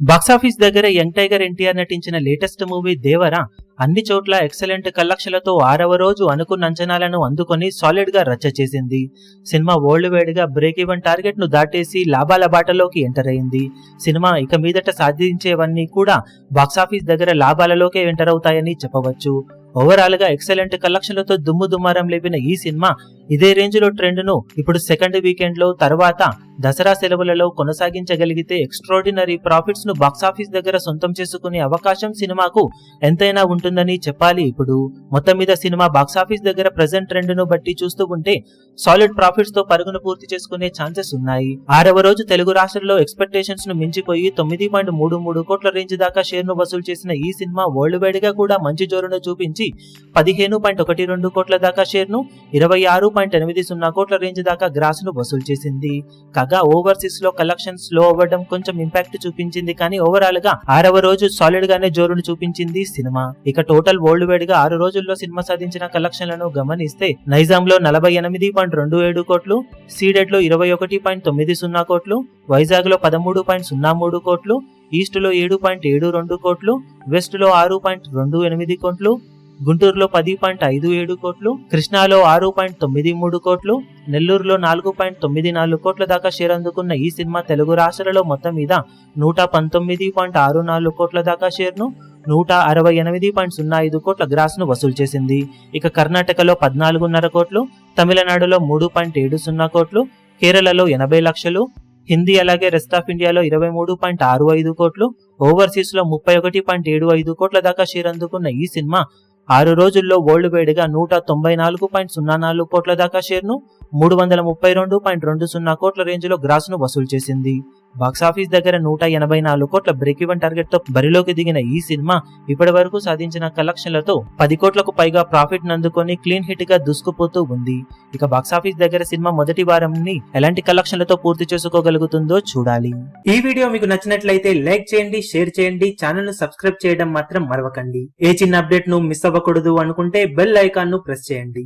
Box office దగ్గర young tiger NTR నటించిన latest movie Devara అన్ని చోట్ల ఎక్సలెంట్ కలెక్షన్లతో 6వ రోజు అనుకున్న అంచనాలను అందుకొని సాలిడ్ గా రచ్చ చేసింది. సినిమా వరల్డ్ వైడ్ గా బ్రేక్ ఈవెన్ టార్గెట్ ను దాటేసి లాభాల బాటలోకి ఎంటర్ అయింది. సినిమా ఇక మీదట సాధించేవన్నీ కూడా బాక్సాఫీస్ దగ్గర లాభాలలోకే ఎంటర్ అవుతాయని చెప్పవచ్చు. ఓవరాల్ గా ఎక్సలెంట్ కలెక్షన్లతో దుమ్ము దుమారం లేపిన ఈ సినిమా ఇదే రేంజ్ లో ట్రెండ్ ను ఇప్పుడు సెకండ్ వీకెండ్ లో తర్వాత దసరా సెలవులలో కొనసాగించగలిగితే ఎక్స్ట్రాడినరీ ప్రాఫిట్స్ ను బాక్సాఫీస్ దగ్గర సొంతం చేసుకునే అవకాశం సినిమాకు ఎంతైనా ఉంటుందని చెప్పాలి. ఇప్పుడు మొత్తం మీద సినిమా బాక్సాఫీస్ దగ్గర ప్రెజెంట్ ట్రెండ్ ను బట్టి చూస్తూ ఉంటే సాలిడ్ ప్రాఫిట్స్ తో పరుగును పూర్తి చేసుకునే ఛాన్సెస్ ఉన్నాయి. 6వ రోజు తెలుగు రాష్ట్రాల్లో ఎక్స్పెక్టేషన్స్ ను మించిపోయి 9.33 కోట్ల రేంజ్ దాకా షేర్ ను వసూలు చేసిన ఈ సినిమా వరల్డ్ వైడ్ గా కూడా మంచి జోరును చూపించి 15.12 కోట్ల దాకా షేర్ ను 26.80 కోట్ల రేంజ్ దాకా గ్రాస్ ను వసూలు చేసింది. కాగా ఓవర్సీస్ లో కలెక్షన్స్ లో అవ్వడం కొంచెం ఇంపాక్ట్ చూపించింది, కానీ ఓవరాల్ గా 6వ రోజు సాలిడ్ గానే జోరును చూపించింది సినిమా. ఇక టోటల్ వరల్డ్ వైడ్ గా 6 రోజుల్లో సినిమా సాధించిన కలెక్షన్లను గమనిస్తే నైజాం లో 48.27 కోట్లు, సీడెడ్ లో 21.90 కోట్లు, వైజాగ్ లో 13.03 కోట్లు, ఈస్ట్ లో 7.72 కోట్లు, వెస్ట్ లో 6.28 కోట్లు, గుంటూరులో 10.57 కోట్లు, కృష్ణాలో 6.93 కోట్లు, నెల్లూరులో 4.94 కోట్ల దాకా షేర్ అందుకున్న ఈ సినిమా తెలుగు రాష్ట్రాలలో మొత్తం మీద 119.64 కోట్ల దాకా షేర్ ను 168.05 కోట్ల గ్రాస్ ను వసూలు చేసింది. ఇక కర్ణాటకలో 14.5 కోట్లు, తమిళనాడులో 3.70 కోట్లు, కేరళలో 80 లక్షలు, హిందీ అలాగే రెస్ట్ ఆఫ్ ఇండియాలో 23.65 కోట్లు, ఓవర్సీస్ లో 31.75 కోట్ల దాకా షేర్ అందుకున్న ఈ సినిమా 6 రోజుల్లో వరల్డ్ వైడ్ గా 194.04 కోట్ల దాకా షేర్ ను 332.20 కోట్ల రేంజ్ లో గ్రాస్ ను వసూలు చేసింది. బాక్సాఫీస్ దగ్గర 184 కోట్ల బ్రేక్ ఈవెన్ టార్గెట్ తో బరిలోకి దిగిన ఈ సినిమా ఇప్పటి వరకు సాధించిన కలెక్షన్లతో 10 కోట్లకు పైగా ప్రాఫిట్ నందుకొని క్లీన్ హిట్ గా దూసుకుపోతూ ఉంది. ఇక బాక్సాఫీస్ దగ్గర సినిమా మొదటి వారంని ఎలాంటి కలెక్షన్లతో పూర్తి చేసుకోగలుగుతుందో చూడాలి. ఈ వీడియో మీకు నచ్చినట్లయితే లైక్ చేయండి, షేర్ చేయండి, ఛానల్ ను సబ్స్క్రైబ్ చేయడం మాత్రం మరవకండి. ఏ చిన్న అప్డేట్ ను మిస్ అవ్వకూడదు అనుకుంటే బెల్ ఐకాన్ ను ప్రెస్ చేయండి.